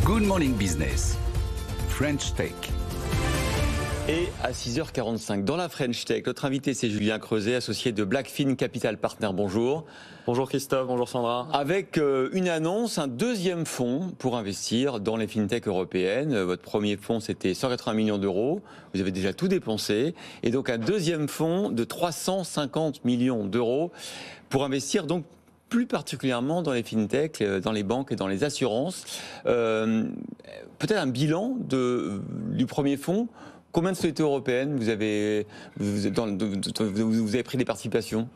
Good Morning Business, French Tech. Et à 6h45, dans la French Tech, notre invité c'est Julien Creuset, associé de Blackfin Capital Partners. Bonjour. Bonjour Christophe, bonjour Sandra. Avec une annonce, un deuxième fonds pour investir dans les fintech européennes. Votre premier fonds c'était 180 millions d'euros, vous avez déjà tout dépensé. Et donc un deuxième fonds de 350 millions d'euros pour investir donc plus particulièrement dans les fintech, dans les banques et dans les assurances. Peut-être un bilan du premier fonds. Combien de sociétés européennes vous avez pris des participations ?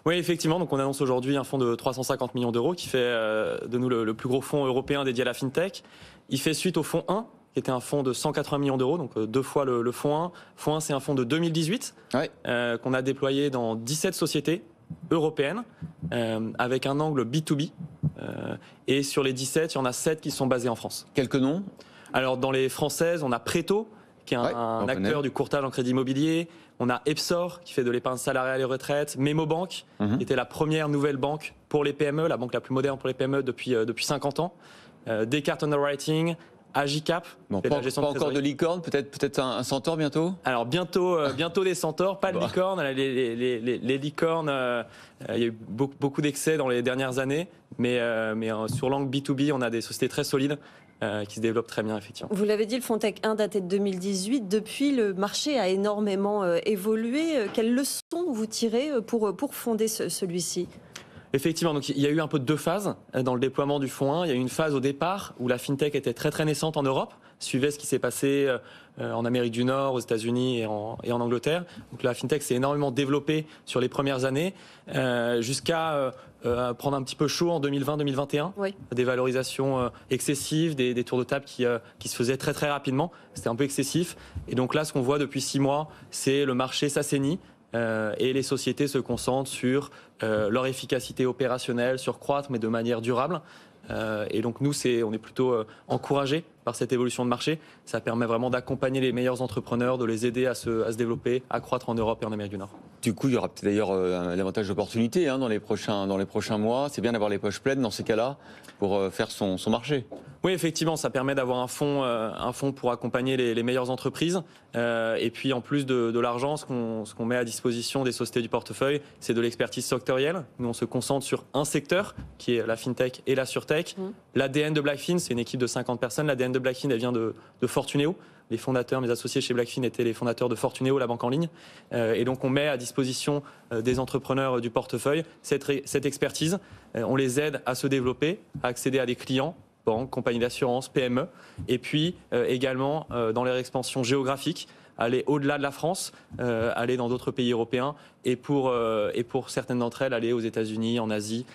Oui, effectivement, donc on annonce aujourd'hui un fonds de 350 millions d'euros qui fait de nous le plus gros fonds européen dédié à la fintech. Il fait suite au fonds 1, qui était un fonds de 180 millions d'euros, donc deux fois le fonds 1. Fonds 1, c'est un fonds de 2018 qu'on a déployé dans 17 sociétés européennes avec un angle B2B. Et sur les 17, il y en a 7 qui sont basés en France. Quelques noms ? Alors, dans les françaises, on a Préto, qui est un acteur du courtage en crédit immobilier. On a Epsor, qui fait de l'épargne salariale et retraite. Memobank, qui était la première nouvelle banque pour les PME, la banque la plus moderne pour les PME depuis 50 ans. Descartes Underwriting, Agicap. Bon, pas encore de licorne, peut-être un centaure bientôt ? Alors bientôt des centaures, pas de licorne. Les licornes, il y a eu beaucoup d'excès dans les dernières années, mais sur l'angle B2B, on a des sociétés très solides qui se développent très bien, effectivement. Vous l'avez dit, le fonds Tech 1 datait de 2018. Depuis, le marché a énormément évolué. Quelles leçons vous tirez pour fonder celui-ci ? Effectivement, donc il y a eu un peu de deux phases dans le déploiement du fonds 1. Il y a eu une phase au départ où la fintech était très très naissante en Europe, suivait ce qui s'est passé en Amérique du Nord, aux États-Unis et en Angleterre. Donc la fintech s'est énormément développée sur les premières années, jusqu'à prendre un petit peu chaud en 2020-2021. Oui. Des valorisations excessives, des tours de table qui se faisaient très très rapidement. C'était un peu excessif. Et donc là, ce qu'on voit depuis 6 mois, c'est le marché s'assainit. Et les sociétés se concentrent sur leur efficacité opérationnelle, sur croître, mais de manière durable. Et donc nous, on est plutôt encouragés par cette évolution de marché. Ça permet vraiment d'accompagner les meilleurs entrepreneurs, de les aider à se développer, à croître en Europe et en Amérique du Nord. Du coup, il y aura peut-être d'ailleurs davantage d'opportunités dans les prochains mois. C'est bien d'avoir les poches pleines dans ces cas-là pour faire son marché. Oui, effectivement, ça permet d'avoir un fonds pour accompagner les meilleures entreprises. Et puis, en plus de l'argent, ce qu'on met à disposition des sociétés du portefeuille, c'est de l'expertise sectorielle. Nous, on se concentre sur un secteur, qui est la fintech et la surtech. L'ADN de Blackfin, c'est une équipe de 50 personnes. L'ADN de Blackfin, elle vient de Fortuneo. Les fondateurs, mes associés chez Blackfin étaient les fondateurs de Fortuneo, la banque en ligne. Et donc, on met à disposition des entrepreneurs du portefeuille cette expertise. On les aide à se développer, à accéder à des clients, banques, compagnies d'assurance, PME. Et puis, également, dans leur expansion géographique, aller au-delà de la France, aller dans d'autres pays européens. Et pour certaines d'entre elles, aller aux États-Unis, en Asie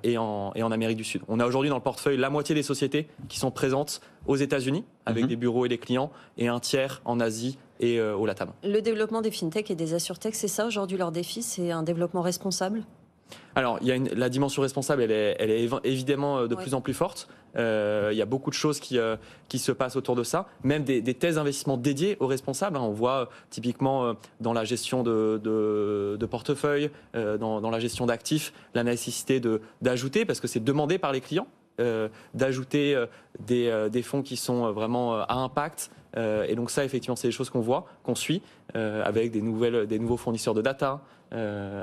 et en Amérique du Sud. On a aujourd'hui dans le portefeuille la moitié des sociétés qui sont présentes aux États-Unis, avec des bureaux et des clients, et un tiers en Asie et au LATAM. Le développement des fintech et des assurtech, c'est ça aujourd'hui leur défi, c'est un développement responsable ? Alors, la dimension responsable, elle est évidemment de plus en plus forte. Il y a beaucoup de choses qui se passent autour de ça, même des thèses d'investissement dédiées aux responsables. On voit typiquement dans la gestion de portefeuille, dans la gestion d'actifs, la nécessité d'ajouter, parce que c'est demandé par les clients, d'ajouter des fonds qui sont vraiment à impact. Et donc ça, effectivement, c'est des choses qu'on voit, qu'on suit, avec des nouveaux fournisseurs de data,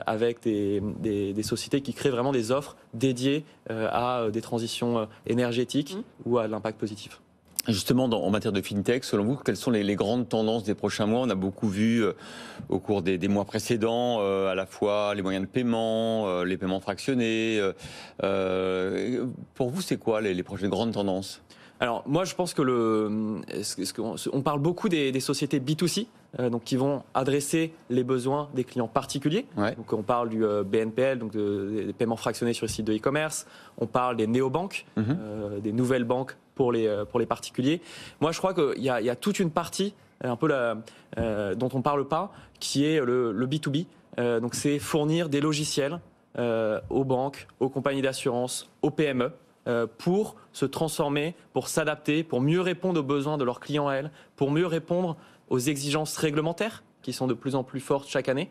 avec des sociétés qui créent vraiment des offres dédiées à des transitions énergétiques ou à l'impact positif. Justement, en matière de fintech, selon vous, quelles sont les grandes tendances des prochains mois ? On a beaucoup vu au cours des mois précédents, à la fois les moyens de paiement, les paiements fractionnés. Pour vous, c'est quoi les prochaines grandes tendances ? Alors moi je pense que on parle beaucoup des sociétés B2C, donc qui vont adresser les besoins des clients particuliers. Ouais. Donc on parle du BNPL, donc des paiements fractionnés sur les sites de e-commerce. On parle des néobanques, des nouvelles banques pour les particuliers. Moi je crois qu'il y a toute une partie un peu dont on parle pas, qui est le B2B. Donc c'est fournir des logiciels aux banques, aux compagnies d'assurance, aux PME. Pour se transformer, pour s'adapter, pour mieux répondre aux besoins de leurs clients à elles, pour mieux répondre aux exigences réglementaires qui sont de plus en plus fortes chaque année,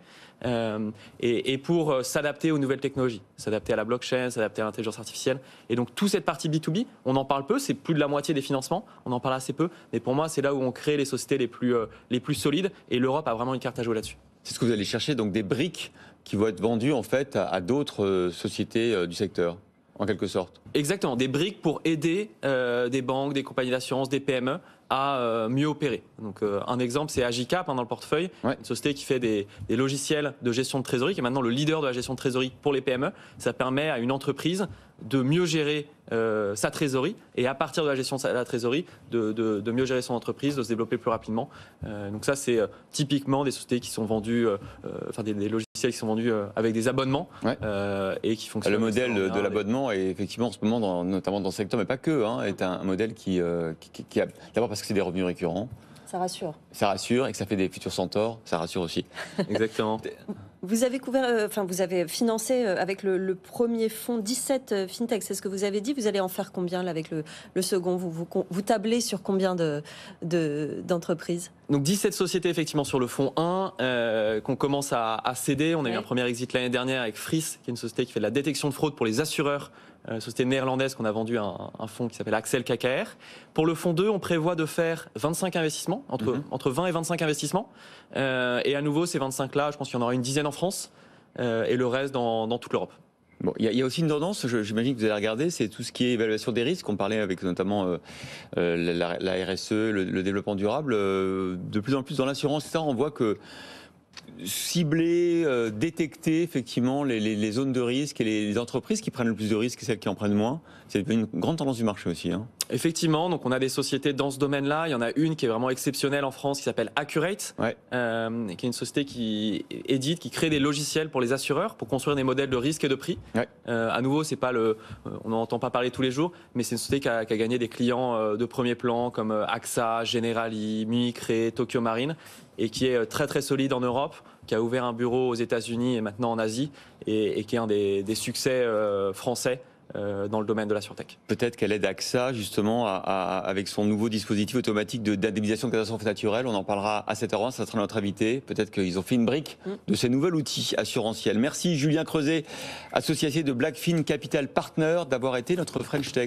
et pour s'adapter aux nouvelles technologies, s'adapter à la blockchain, s'adapter à l'intelligence artificielle. Et donc toute cette partie B2B, on en parle peu, c'est plus de la moitié des financements, on en parle assez peu, mais pour moi c'est là où on crée les sociétés les plus solides, et l'Europe a vraiment une carte à jouer là-dessus. C'est ce que vous allez chercher, donc des briques qui vont être vendues en fait à d'autres sociétés du secteur, en quelque sorte. Exactement, des briques pour aider des banques, des compagnies d'assurance, des PME à mieux opérer. Donc un exemple, c'est Agicap dans le portefeuille, une société qui fait des logiciels de gestion de trésorerie, qui est maintenant le leader de la gestion de trésorerie pour les PME. Ça permet à une entreprise de mieux gérer sa trésorerie, et à partir de la gestion de la trésorerie, de mieux gérer son entreprise, de se développer plus rapidement. Donc ça, c'est typiquement des sociétés qui sont vendues, enfin des logiciels qui sont vendus avec des abonnements et qui fonctionnent. Le modèle de l'abonnement est effectivement en ce moment, notamment dans ce secteur, mais pas que, est un modèle qui a, d'abord parce que c'est des revenus récurrents. Ça rassure. Ça rassure, et que ça fait des futurs centaures, ça rassure aussi. Exactement. Vous avez vous avez financé avec le premier fonds 17 fintech, c'est ce que vous avez dit. Vous allez en faire combien là, avec le second, vous tablez sur combien d'entreprises? Donc 17 sociétés effectivement sur le fonds 1 qu'on commence à céder. On a eu un premier exit l'année dernière avec Fris, qui est une société qui fait de la détection de fraude pour les assureurs. Société néerlandaise qu'on a vendu un fonds qui s'appelle Axel KKR. Pour le fonds 2, on prévoit de faire 25 investissements, entre 20 et 25 investissements. Et à nouveau, ces 25-là, je pense qu'il y en aura une dizaine en France et le reste dans toute l'Europe. Bon, il y a aussi une tendance, j'imagine que vous allez regarder, c'est tout ce qui est évaluation des risques. On parlait avec notamment la RSE, le développement durable. De plus en plus dans l'assurance, ça, on voit que cibler, détecter effectivement les zones de risque et les entreprises qui prennent le plus de risques et celles qui en prennent moins, c'est une grande tendance du marché aussi. Effectivement, donc on a des sociétés dans ce domaine-là. Il y en a une qui est vraiment exceptionnelle en France qui s'appelle Accurate, qui est une société qui crée des logiciels pour les assureurs pour construire des modèles de risque et de prix. À nouveau, c'est pas on n'en entend pas parler tous les jours, mais c'est une société qui a gagné des clients de premier plan comme AXA, Generali, Munich Re, Tokyo Marine, et qui est très très solide en Europe, qui a ouvert un bureau aux États-Unis et maintenant en Asie, et qui est un des succès français dans le domaine de la sûreté. Peut-être qu'elle aide AXA justement avec son nouveau dispositif automatique d'indemnisation de catastrophes naturelles. On en parlera à 7h20, ça sera notre invité. Peut-être qu'ils ont fait une brique de ces nouveaux outils assurantiels. Merci Julien Creuset, associé de Blackfin Capital Partners, d'avoir été notre French Tech.